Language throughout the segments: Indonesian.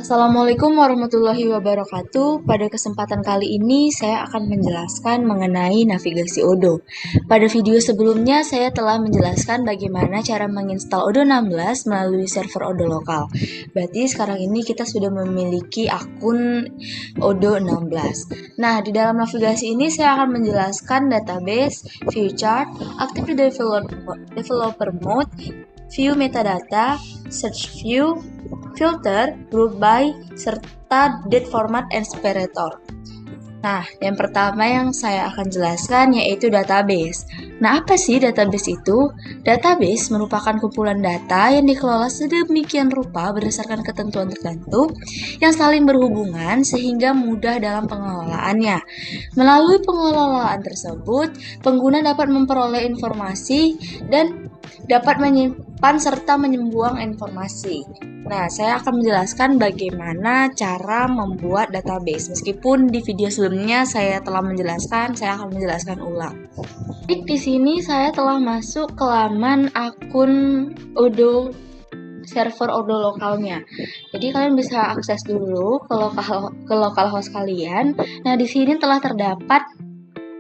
Assalamualaikum warahmatullahi wabarakatuh. Pada kesempatan kali ini saya akan menjelaskan mengenai navigasi Odoo. Pada video sebelumnya saya telah menjelaskan bagaimana cara menginstal Odoo 16 melalui server Odoo lokal. Berarti sekarang ini kita sudah memiliki akun Odoo 16. Nah, di dalam navigasi ini saya akan menjelaskan database, view chart, active developer mode, view metadata, search view, filter, group by, serta date format and separator. Nah, yang pertama yang saya akan jelaskan yaitu database. Nah, apa sih database itu? Database merupakan kumpulan data yang dikelola sedemikian rupa berdasarkan ketentuan tertentu yang saling berhubungan sehingga mudah dalam pengelolaannya. Melalui pengelolaan tersebut, pengguna dapat memperoleh informasi dan dapat menyimpan serta membuang informasi. Nah, saya akan menjelaskan bagaimana cara membuat database. Meskipun di video sebelumnya saya telah menjelaskan, saya akan menjelaskan ulang. Di sini saya telah masuk ke laman akun Odoo server Odoo lokalnya. Jadi kalian bisa akses dulu ke localhost kalian. Nah, di sini telah terdapat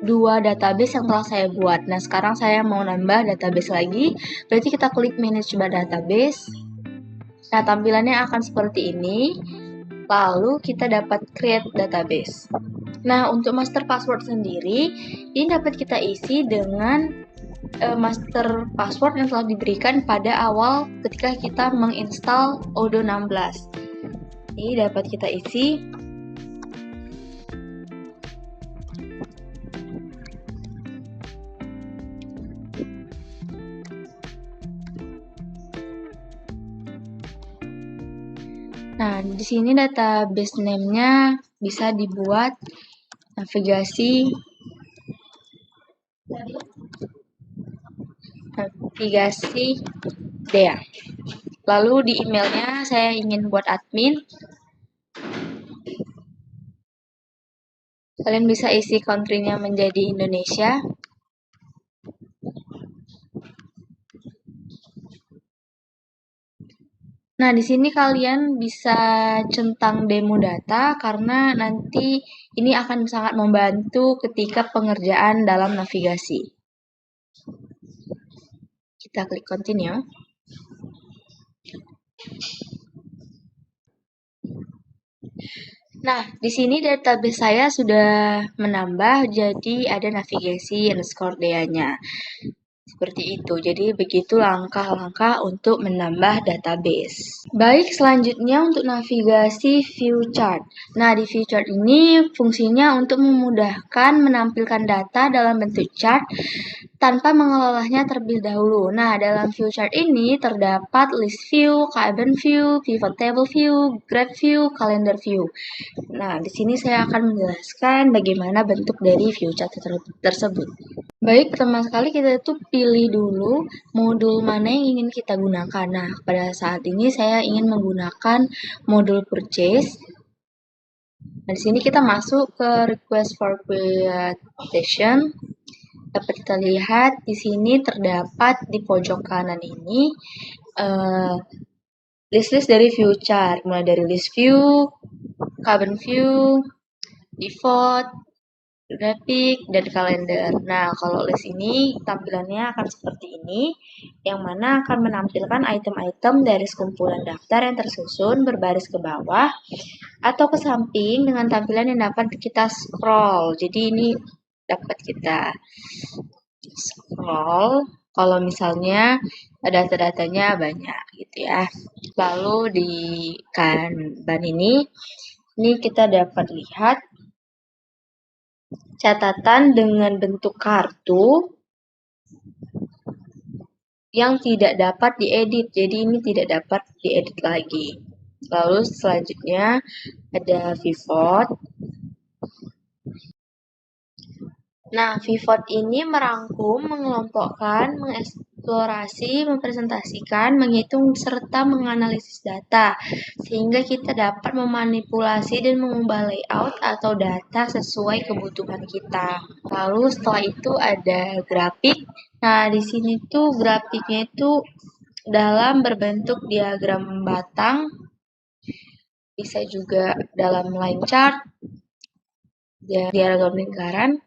dua database yang telah saya buat. Nah, sekarang saya mau nambah database lagi. Berarti kita klik manage database. Nah, tampilannya akan seperti ini. Lalu kita dapat create database. Nah, untuk master password sendiri, ini dapat kita isi dengan master password yang telah diberikan pada awal ketika kita menginstal Odoo 16. Ini dapat kita isi. Nah, di sini database name-nya bisa dibuat navigasi Dea. Lalu di emailnya saya ingin buat admin. Kalian bisa isi country-nya menjadi Indonesia. Nah, di sini kalian bisa centang demo data karena nanti ini akan sangat membantu ketika pengerjaan dalam navigasi. Kita klik continue. Nah, di sini database saya sudah menambah, jadi ada navigasi underscore dea-nya. Seperti itu. Jadi begitu langkah-langkah untuk menambah database. Baik, selanjutnya untuk navigasi view chart. Nah, di view chart ini fungsinya untuk memudahkan menampilkan data dalam bentuk chart tanpa mengelolanya terlebih dahulu. Nah, dalam view chart ini terdapat list view, column view, pivot table view, graph view, calendar view. Nah, di sini saya akan menjelaskan bagaimana bentuk dari view chart tersebut. Baik, pertama sekali kita itu pilih dulu modul mana yang ingin kita gunakan. Nah, pada saat ini saya ingin menggunakan modul purchase. Nah, di sini kita masuk ke request for quotation. Dapat kita lihat di sini terdapat di pojok kanan ini list-list dari view chart, mulai dari list view, column view, default, grafik, dan kalender. Nah, kalau list ini tampilannya akan seperti ini, yang mana akan menampilkan item-item dari sekumpulan daftar yang tersusun berbaris ke bawah atau ke samping dengan tampilan yang dapat kita scroll. Jadi ini dapat kita scroll kalau misalnya data-datanya banyak gitu ya. Lalu di Kanban ini kita dapat lihat catatan dengan bentuk kartu yang tidak dapat diedit. Jadi ini tidak dapat diedit lagi. Lalu selanjutnya ada pivot. Nah, pivot ini merangkum, mengelompokkan, mengeksplorasi, mempresentasikan, menghitung, serta menganalisis data, sehingga kita dapat memanipulasi dan mengubah layout atau data sesuai kebutuhan kita. Lalu setelah itu ada grafik. Nah, di sini tuh grafiknya itu dalam berbentuk diagram batang bisa juga dalam line chart, diagram lingkaran,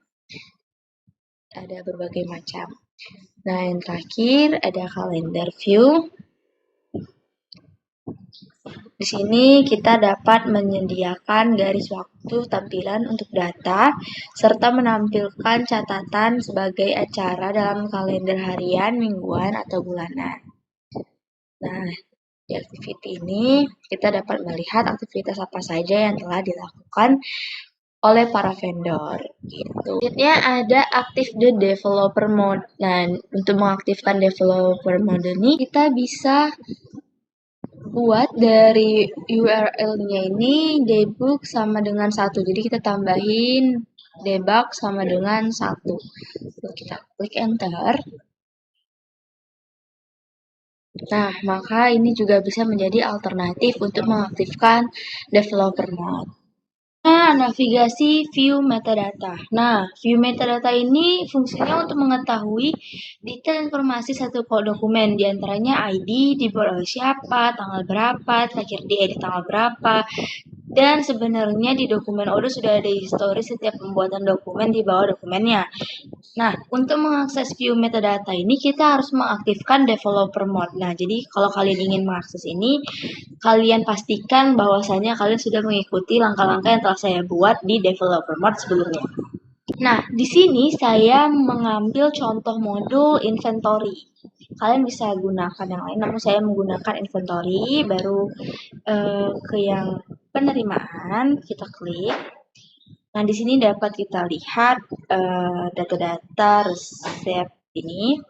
ada berbagai macam. Nah, yang terakhir ada kalender view. Di sini kita dapat menyediakan garis waktu tampilan untuk data, serta menampilkan catatan sebagai acara dalam kalender harian, mingguan, atau bulanan. Nah, di activity ini kita dapat melihat aktivitas apa saja yang telah dilakukan oleh para vendor gitu. Selanjutnya ada aktif the developer mode. Nah, untuk mengaktifkan developer mode ini kita bisa buat dari URL-nya ini debug sama dengan 1. Jadi kita tambahin debug sama dengan 1. Kita klik enter. Nah, maka ini juga bisa menjadi alternatif untuk mengaktifkan developer mode. Nah, navigasi view metadata. Nah, view metadata ini fungsinya untuk mengetahui detail informasi satu dokumen, diantaranya ID, dibuat oleh siapa, tanggal berapa, terakhir diedit tanggal berapa, dan sebenarnya di dokumen Odoo sudah ada histori setiap pembuatan dokumen di bawah dokumennya. Nah, untuk mengakses view metadata ini kita harus mengaktifkan developer mode. Nah, jadi kalau kalian ingin mengakses ini, kalian pastikan bahwasannya kalian sudah mengikuti langkah-langkah yang telah saya buat di developer mode sebelumnya. Nah, di sini saya mengambil contoh modul inventory. Kalian bisa gunakan yang lain, namun saya menggunakan inventory, baru ke yang penerimaan, kita klik. Nah, di sini dapat kita lihat data-data resep ini.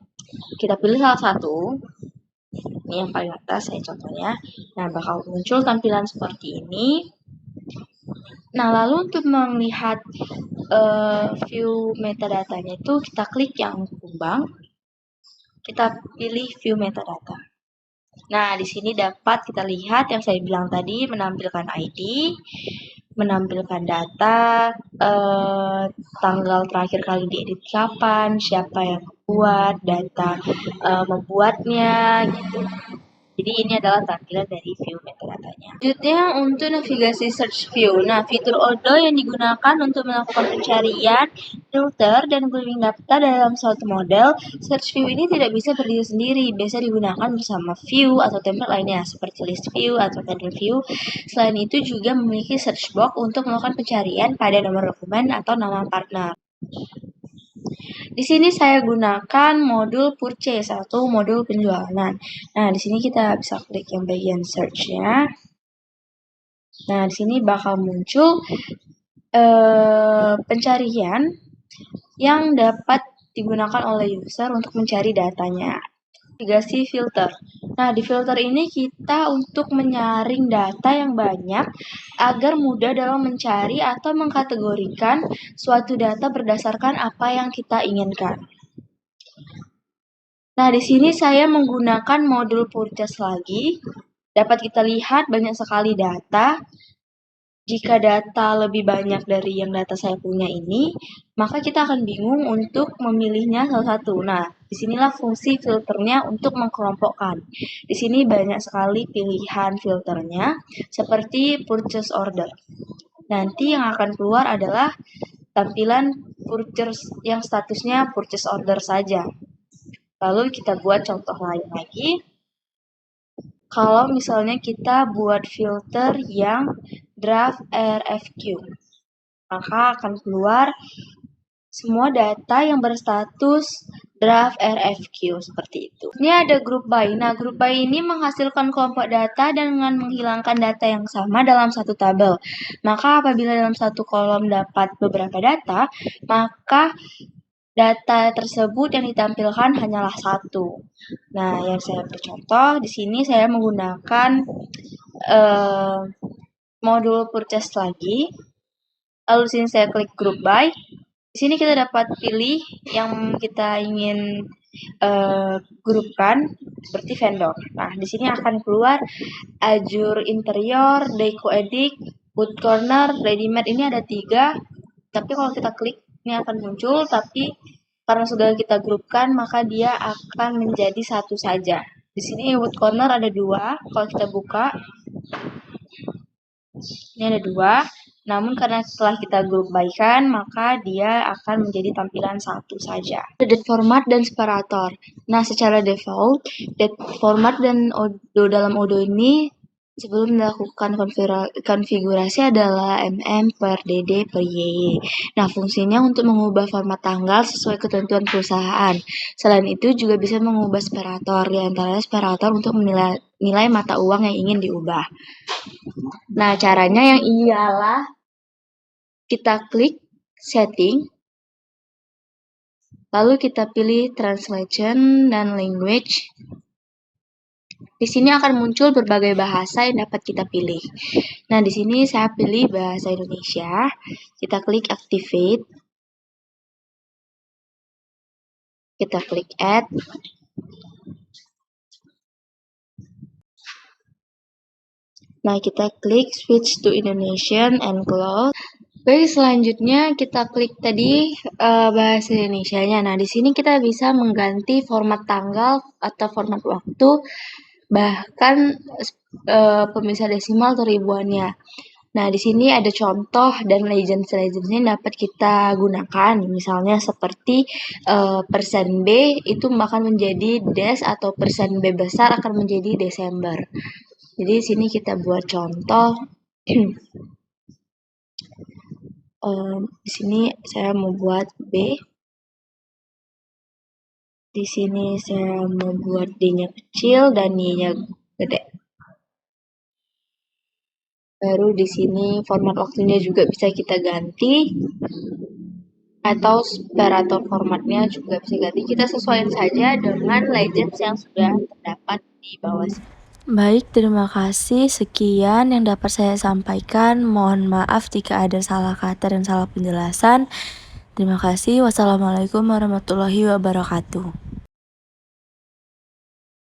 Kita pilih salah satu. Ini yang paling atas, saya contohnya. Nah, bakal muncul tampilan seperti ini. Nah, lalu untuk melihat view metadatanya itu, kita klik yang kumbang. Kita pilih view metadata. Nah, di sini dapat kita lihat yang saya bilang tadi, menampilkan ID, menampilkan data, tanggal terakhir kali diedit kapan, siapa yang membuat, data membuatnya, gitu. Jadi ini adalah tampilan dari view metadatanya. Selanjutnya untuk navigasi search view. Nah, fitur Odoo yang digunakan untuk melakukan pencarian, filter, dan grouping data dalam suatu model, search view ini tidak bisa berdiri sendiri. Biasa digunakan bersama view atau template lainnya seperti list view atau table view. Selain itu juga memiliki search box untuk melakukan pencarian pada nomor dokumen atau nama partner. Di sini saya gunakan modul purchase atau modul penjualan. Nah, di sini kita bisa klik yang bagian search-nya. Nah, di sini bakal muncul pencarian yang dapat digunakan oleh user untuk mencari datanya. Navigasi filter. Nah, di filter ini kita untuk menyaring data yang banyak agar mudah dalam mencari atau mengkategorikan suatu data berdasarkan apa yang kita inginkan. Nah, di sini saya menggunakan modul purchase lagi. Dapat kita lihat banyak sekali data. Jika data lebih banyak dari yang data saya punya ini, maka kita akan bingung untuk memilihnya salah satu. Nah, disinilah fungsi filternya untuk mengkelompokkan. Di sini banyak sekali pilihan filternya, seperti purchase order. Nanti yang akan keluar adalah tampilan purchase yang statusnya purchase order saja. Lalu kita buat contoh lain lagi. Kalau misalnya kita buat filter yang draft RFQ, maka akan keluar semua data yang berstatus draft RFQ seperti itu. Ini ada group by. Nah, group by ini menghasilkan kelompok data dengan menghilangkan data yang sama dalam satu tabel. Maka apabila dalam satu kolom dapat beberapa data, maka data tersebut yang ditampilkan hanyalah satu. Nah, yang saya bercontoh di sini saya menggunakan modul purchase lagi. Lalu di sini saya klik group by. Di sini kita dapat pilih yang kita ingin grupkan seperti vendor. Nah, di sini akan keluar Azure Interior, Deco Edit, Wood Corner, Ready-made. Ini ada 3. Tapi kalau kita klik ini akan muncul, tapi karena sudah kita grupkan maka dia akan menjadi satu saja. Di sini Wood Corner ada 2. Kalau kita buka, Ini ada 2, namun karena setelah kita grup bykan, maka dia akan menjadi tampilan 1 saja. Ada format dan separator. Nah, secara default, date format dan Odo dalam Odo ini sebelum melakukan konfigurasi adalah mm/dd/yy. Nah, fungsinya untuk mengubah format tanggal sesuai ketentuan perusahaan. Selain itu juga bisa mengubah separator, di antaranya separator untuk menilai mata uang yang ingin diubah. Nah, caranya yang ialah kita klik setting, lalu kita pilih translation dan language. Di sini akan muncul berbagai bahasa yang dapat kita pilih. Nah, di sini saya pilih bahasa Indonesia. Kita klik activate. Kita klik add. Nah, kita klik switch to Indonesian and close. Baik, selanjutnya kita klik tadi bahasa Indonesianya. Nah, di sini kita bisa mengganti format tanggal atau format waktu, bahkan pemisah desimal atau ribuannya. Nah, di sini ada contoh dan legends-nya yang dapat kita gunakan. Misalnya seperti persen B itu akan menjadi Des atau persen B besar akan menjadi Desember. Jadi di sini kita buat contoh. Di sini saya mau buat B. Di sini saya mau buat D-nya kecil dan Y-nya gede. Baru di sini format waktunya juga bisa kita ganti. Atau separator formatnya juga bisa ganti. Kita sesuaikan saja dengan legends yang sudah terdapat di bawah sini. Baik, terima kasih. Sekian yang dapat saya sampaikan. Mohon maaf jika ada salah kata dan salah penjelasan. Terima kasih. Wassalamualaikum warahmatullahi wabarakatuh.